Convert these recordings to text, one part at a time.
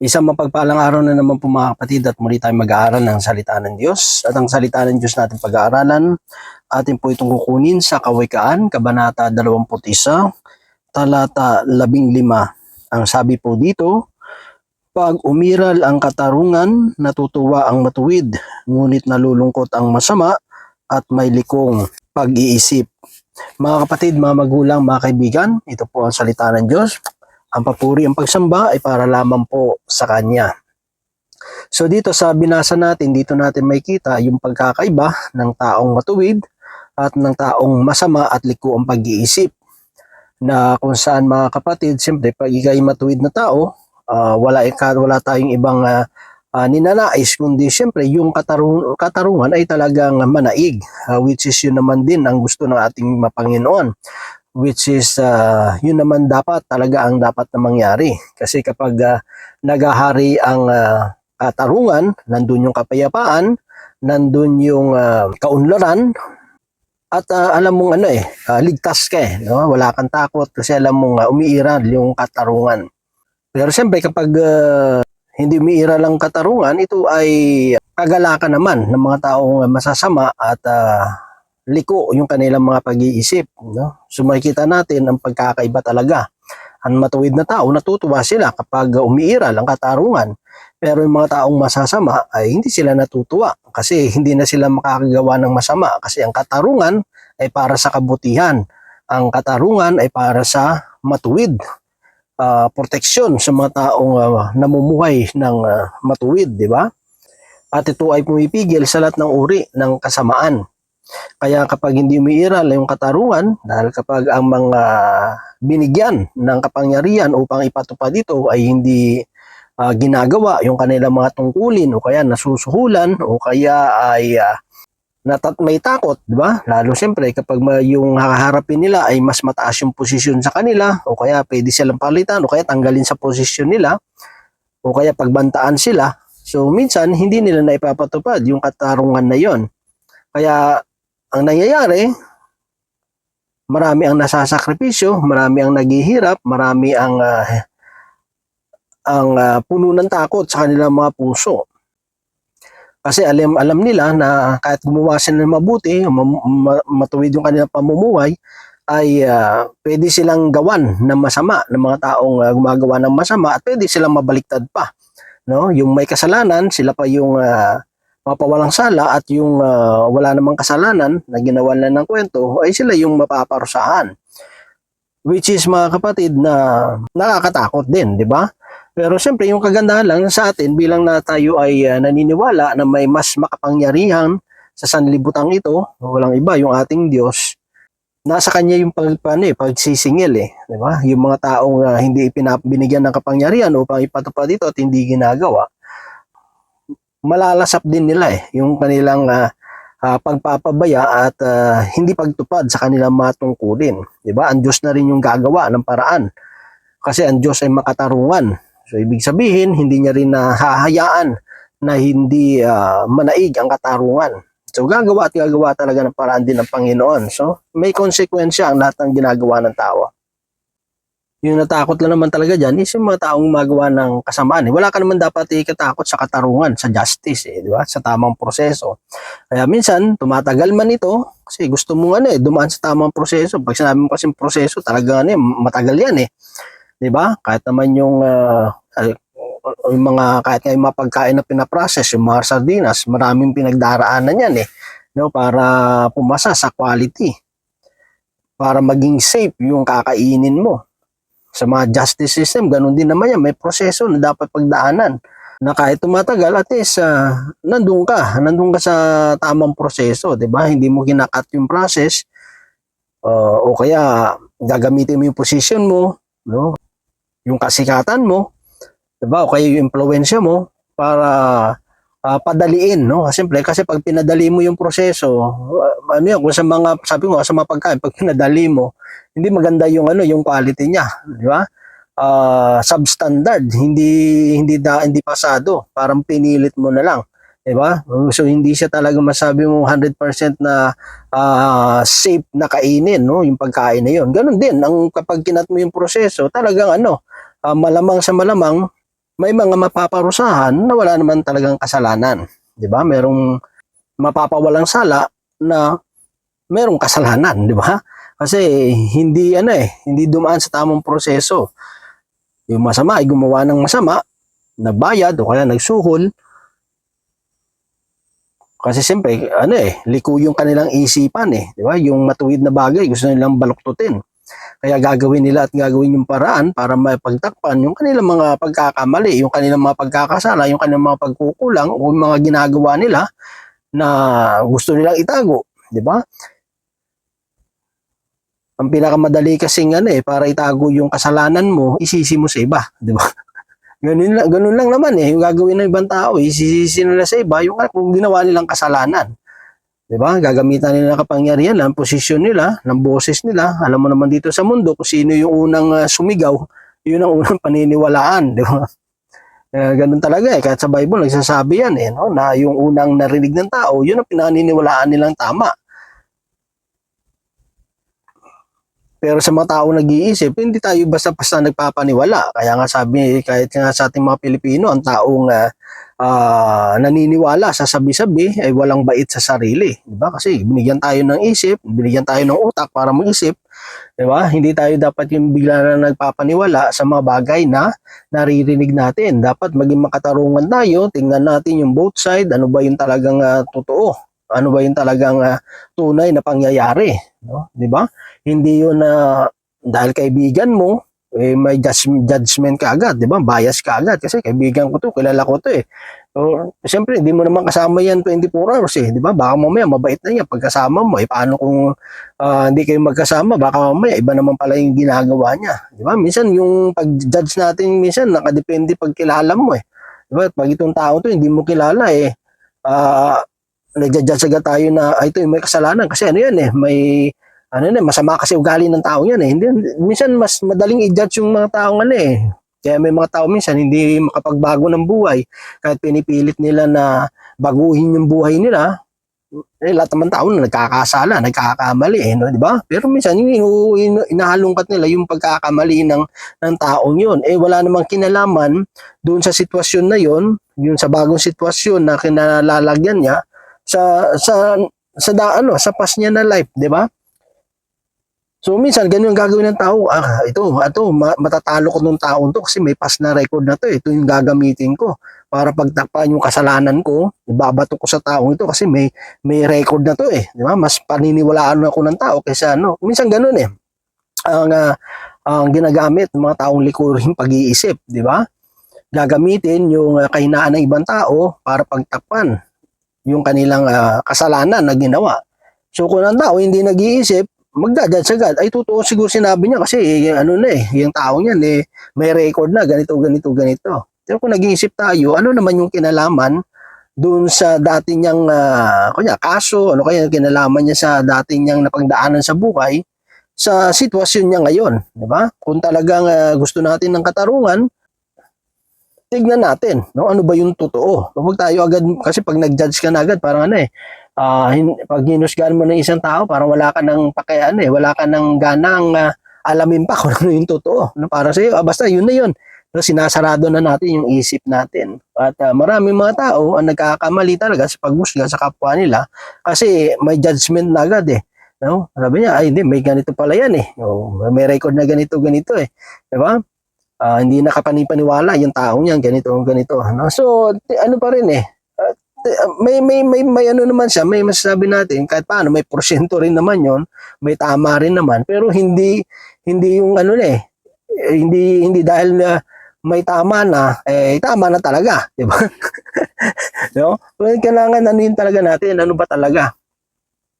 Isang mapagpalang araw na naman po mga kapatid at muli tayong mag-aaral ng salita ng Diyos. At ang salita ng Diyos natin pag-aaralan, atin po itong kukunin sa Kawikaan, Kabanata 21, talata 15. Ang sabi po dito, pag umiral ang katarungan, natutuwa ang matuwid, ngunit nalulungkot ang masama at may likong pag-iisip. Mga kapatid, mga magulang, mga kaibigan, ito po ang salita ng Diyos. Ang papuri, ang pagsamba ay para lamang po sa Kanya. So dito sa binasa natin, dito natin makikita yung pagkakaiba ng taong matuwid at ng taong masama at liko ang pag-iisip. Na kung saan mga kapatid, siyempre pag ikay matuwid na tao, wala tayong ibang ninanais, kundi siyempre yung katarungan ay talagang manaig, which is yun naman din ang gusto ng ating Mapanginoon. Which is yun naman talaga ang dapat na mangyari. Kasi kapag nagahari ang katarungan, nandun yung kapayapaan, nandun yung kaunlaran, at alam mong ligtas ka no? Wala kang takot kasi alam mong umiiral yung katarungan. Pero siyempre kapag hindi umiiral ang katarungan, ito ay kagalakan naman ng mga taong masasama at liko yung kanilang mga pag-iisip. No? So makikita natin ang pagkakaiba talaga. Ang matuwid na tao, natutuwa sila kapag umiiral ang katarungan. Pero yung mga taong masasama ay hindi sila natutuwa kasi hindi na sila makakagawa ng masama kasi ang katarungan ay para sa kabutihan. Ang katarungan ay para sa matuwid. Proteksyon sa mga taong namumuhay ng matuwid, di ba? At ito ay pumipigil sa lahat ng uri ng kasamaan. Kaya kapag hindi umiiral yung katarungan, dahil kapag ang mga binigyan ng kapangyarihan upang ipatupad ito ay hindi ginagawa yung kanilang mga tungkulin o kaya nasusuhulan o kaya ay may takot, di ba? Lalo siyempre kapag yung haharapin nila ay mas mataas yung posisyon sa kanila o kaya pwede silang palitan o kaya tanggalin sa posisyon nila o kaya pagbantaan sila. So minsan hindi nila na ipapatupad yung katarungan na yon. Kaya ang nangyayari, marami ang nasasakripisyo, marami ang naghihirap, marami ang puno ng takot sa kanilang mga puso. Kasi alam nila na kahit gumawa sila ng mabuti, matuwid yung kanilang pamumuhay, ay pwede silang gawan ng masama ng mga taong gumagawa ng masama at pwede silang mabaliktad pa. No? Yung may kasalanan, sila pa yung mapawalang sala at yung wala namang kasalanan na ginawa na ng kwento ay sila yung mapaparusahan. Which is mga kapatid na nakakatakot din, di ba? Pero siyempre yung kagandahan lang sa atin bilang na tayo ay naniniwala na may mas makapangyarihan sa sanlibutan ito, walang iba yung ating Diyos, nasa Kanya yung pagsisingil di ba? Yung mga taong hindi binigyan ng kapangyarihan upang ipatupad ito at hindi ginagawa, malalasap din nila yung kanilang pagpapabaya at hindi pagtupad sa kanilang mga tungkulin. Diba? Ang Diyos na rin yung gagawa ng paraan. Kasi ang Diyos ay makatarungan. So ibig sabihin, hindi niya rin hahayaan na hindi manaig ang katarungan. So gagawa at gagawa talaga ng paraan din ng Panginoon. So may konsekwensya ang lahat ng ginagawa ng tao. Yung natakot lang naman talaga dyan is yung mga taong magawa ng kasamaan. Wala ka naman dapat ikatakot sa katarungan, sa justice, di ba? Sa tamang proseso. Kaya minsan, tumatagal man ito, kasi gusto mo dumaan sa tamang proseso. Pag sinabi mo kasi proseso, talaga matagal yan di ba? Kahit naman yung mga, kahit nga yung mga pagkain na pinaprocess, yung mga sardinas, maraming pinagdaraanan yan no? Para pumasa sa quality. Para maging safe yung kakainin mo. Sa mga justice system, ganun din naman yan. May proseso na dapat pagdaanan. Na kahit tumatagal, at least nandun ka sa tamang proseso, di ba? Hindi mo kinakat yung process o kaya gagamitin mo yung position mo, no? Yung kasikatan mo, di ba? O kaya yung impluwensya mo para padaliin, no? Siyempre, kasi pag pinadali mo yung proseso, kung sa mga, sabi ko, sa mga pagkain, pag pinadali mo, hindi maganda yung yung quality niya, di ba? Substandard, hindi pasado, parang pinilit mo na lang, di ba? So hindi siya talaga masabi mo 100% na safe na kainin, no, yung pagkain na 'yon. Ganun din ang kapag kinat mo yung proseso, talagang malamang sa malamang may mga mapaparusahan na wala naman talagang kasalanan. 'Di ba? Merong mapapawalang sala na merong kasalanan, 'di ba? Kasi hindi dumaan sa tamang proseso. Yung masama ay gumawa ng masama, nagbayad o kaya nagsuhol. Kasi siyempre, liko yung kanilang isipan 'di ba? Yung matuwid na bagay, gusto nilang baluktutin. Kaya gagawin nila at gagawin yung paraan para mapagtakpan yung kanilang mga pagkakamali, yung kanilang mga pagkakasala, yung kanilang mga pagkukulang o yung mga ginagawa nila na gusto nilang itago, 'di ba? Ang pinakamadali kasing para itago yung kasalanan mo, isisi mo sa iba, 'di ba? Ganun lang naman yung gagawin ng ibang tao, isisisi nila sa iba yung kung ginawa nilang kasalanan. 'Di ba? Gagamitan nila ng kapangyarihan ng posisyon nila, ng boses nila. Alam mo naman dito sa mundo kung sino yung unang sumigaw, yun ang unang paniniwalaan, 'di ba? Ganun talaga kahit sa Bible nagsasabi yan no? Na yung unang narinig ng tao, yun ang pinaniniwalaan nilang tama. Pero sa mga tao nag-iisip, hindi tayo basta-basta nagpapaniwala. Kaya nga sabi, kahit nga sa ating mga Pilipino, ang taong naniniwala sa sabi-sabi ay walang bait sa sarili. Diba? Kasi binigyan tayo ng isip, binigyan tayo ng utak para mag-isip. Diba? Hindi tayo dapat yung bigla na nagpapaniwala sa mga bagay na naririnig natin. Dapat maging makatarungan tayo, tingnan natin yung both side, ano ba yung talagang totoo. Ano ba yung talagang tunay na pangyayari, no? 'Di ba? Hindi 'yun na dahil kaibigan mo may judgment ka agad, 'di ba? Bias ka agad kasi kaibigan ko 'to, kilala ko 'to So, siyempre hindi mo naman kasama yan 24 hours 'di ba? Baka mamaya mabait na yan pagkasama mo. Paano kung hindi kayo magkasama, baka mamaya iba naman pala yung ginagawa niya, 'di ba? Minsan yung pag-judge natin minsan nakadepende pag kilala mo 'Di ba? Pag itong tao 'to hindi mo kilala nagja-judge agad tayo na ito yung may kasalanan kasi may masama kasi ugali ng tao yan Hindi, minsan mas madaling i-judge yung mga tao Kaya may mga tao minsan hindi makapagbago ng buhay kahit pinipilit nila na baguhin yung buhay nila. Lahat naman tao na nagkakasala, nagkakamali no, di ba? Pero minsan yung inahalungkat nila yung pagkakamali ng taong yun. Wala namang kinalaman doon sa sitwasyon na yun, yung sa bagong sitwasyon na kinalalagyan niya sa past niya na life, 'di ba? So minsan ganun ang gagawin ng tao. Matatalo ko nung taon to kasi may past na record na to. Ito yung gagamitin ko para pagtakpan yung kasalanan ko. Ibabato ko sa taong ito kasi may record na to 'di ba? Mas paniniwalaan ako ng tao kaysa Minsan ganun ang ginagamit ng mga taong likuring pag-iisip, 'di ba? Gagamitin yung kahinaan ng ibang tao para pagtakpan yung kanilang kasalanan na ginawa. So kung ang tao hindi nag-iisip, magda-judge agad. Ay totoo siguro sinabi niya kasi yung tao niyan may record na ganito. Pero kung nag-iisip tayo, ano naman yung kinalaman doon sa dati niyang kaso, ano kaya kinalaman niya sa dati niyang napagdaanan sa buhay sa sitwasyon niya ngayon, 'di ba? Kung talagang gusto natin ng katarungan, tignan natin, ano ba yung totoo. Huwag tayo agad, kasi pag nag-judge ka na agad, parang pag hinusgahan mo ng isang tao, parang wala ka ng wala ka ng ganang alamin pa kung ano yung totoo. Para sa iyo, basta yun na yun. Sinasarado na natin yung isip natin. At maraming mga tao ang nagkakamali talaga sa paghusga sa kapwa nila kasi may judgment na agad No? Sabi niya, hindi, may ganito pala yan may record na ganito. Diba? Hindi nakapanipaniwala yung taong yan, ganito. No? So, ano pa rin may naman siya, may masasabi natin, kahit paano, may porsyento rin naman yon, may tama rin naman, pero hindi yung hindi dahil may tama na, tama na talaga, di ba? No? Well, kailangan yun talaga natin, ano ba talaga?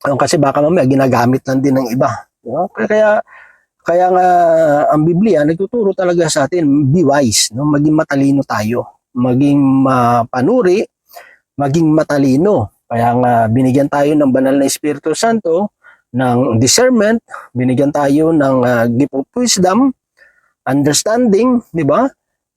Kasi baka mamaya ginagamit lang din ng iba. No? Kaya nga ang Biblia nagtuturo talaga sa atin, be wise, maging matalino tayo, maging mapanuri, maging matalino. Kaya nga binigyan tayo ng banal na Espiritu Santo ng discernment, binigyan tayo ng gift of wisdom, understanding, di ba?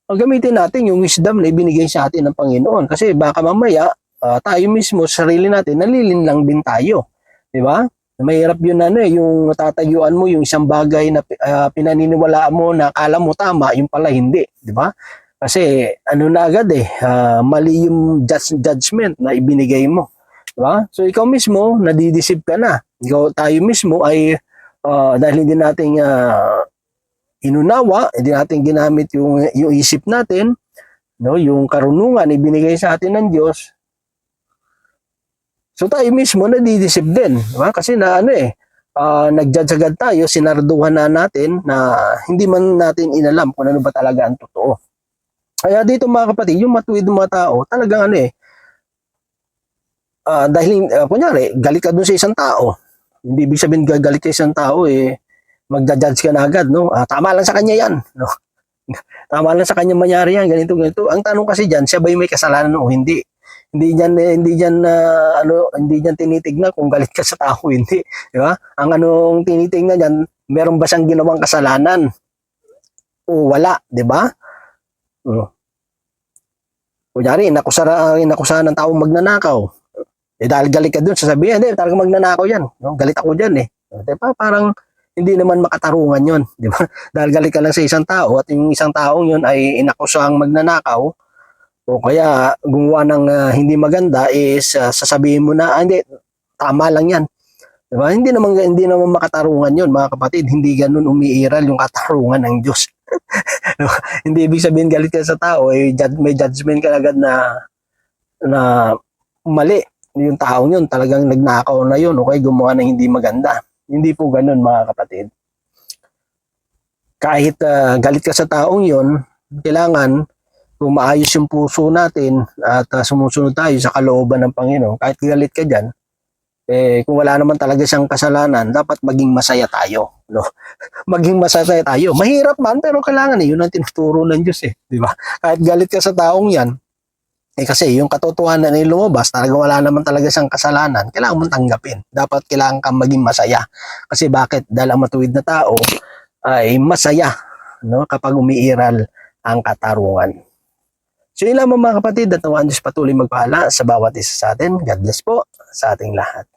Gamitin natin yung wisdom na ibinigay sa atin ng Panginoon kasi baka mamaya tayo mismo, sarili natin, nalilinlang din tayo. Di ba? Mahirap yun yung tatayuan mo yung isang bagay na pinaniniwalaan mo na akala mo tama, yung pala hindi, di ba? Kasi ano na agad mali yung judgment na ibinigay mo. Diba? So ikaw mismo, nadideceive ka na. Tayo mismo ay dahil hindi natin inunawa, hindi natin ginamit yung isip natin, no, yung karunungan ibinigay sa atin ng Diyos. So tayo mismo nadideceive din, diba? Kasi nag-judge agad tayo, sinarduhan na natin na hindi man natin inalam kung ano ba talaga ang totoo. Kaya dito mga kapatid, yung matuwid ng mga tao, talagang kunyari, galit ka dun sa isang tao. Hindi ibig sabihin galit ka sa isang tao, magja-judge ka na agad, no? Tama lang sa kanya yan, no? Tama lang sa kanya mangyari yan, ganito, ganito. Ang tanong kasi diyan, siya ba yung may kasalanan o hindi? Hindi diyan tinitignan kung galit ka sa tao, hindi, di ba? Ang anong tinitignan diyan, meron ba siyang ginawang kasalanan o wala, di ba? Kunyari, inakusahan ng taong magnanakaw. Dahil galit ka dun, sasabihin, hindi, talagang magnanakaw yan. No? Galit ako dyan eh. Diba? Parang hindi naman makatarungan yon, di ba? Dahil galit ka lang sa isang tao at yung isang taong yun ay inakusahang magnanakaw o kaya gumawa ng hindi maganda is sasabihin mo na, hindi, tama lang yan. Diba? Hindi naman makatarungan yon, mga kapatid. Hindi ganun umiiral yung katarungan ng Diyos. Hindi ibig sabihin galit ka sa tao, may judgment ka agad na mali. Yung taong yun, talagang nagnakaw na yun, okay, gumawa ng hindi maganda. Hindi po ganun, mga kapatid. Kahit galit ka sa taong yun, kailangan kung maayos yung puso natin at sumusunod tayo sa kalooban ng Panginoon, kahit galit ka dyan, kung wala naman talaga siyang kasalanan, dapat maging masaya tayo, no? Maging masaya tayo. Mahirap man, pero kailangan yun ang tinuturo ng Diyos di ba? Kahit galit ka sa taong yan, kasi yung katotohanan na lumabas, talaga wala naman talaga siyang kasalanan, kailangan mong tanggapin. Dapat kailangan kang maging masaya. Kasi bakit? Dahil ang matuwid na tao ay masaya, no? Kapag umiiral ang katarungan. So yun lamang mga kapatid, at nawaan Diyos patuloy magpahala sa bawat isa sa atin. God bless po sa ating lahat.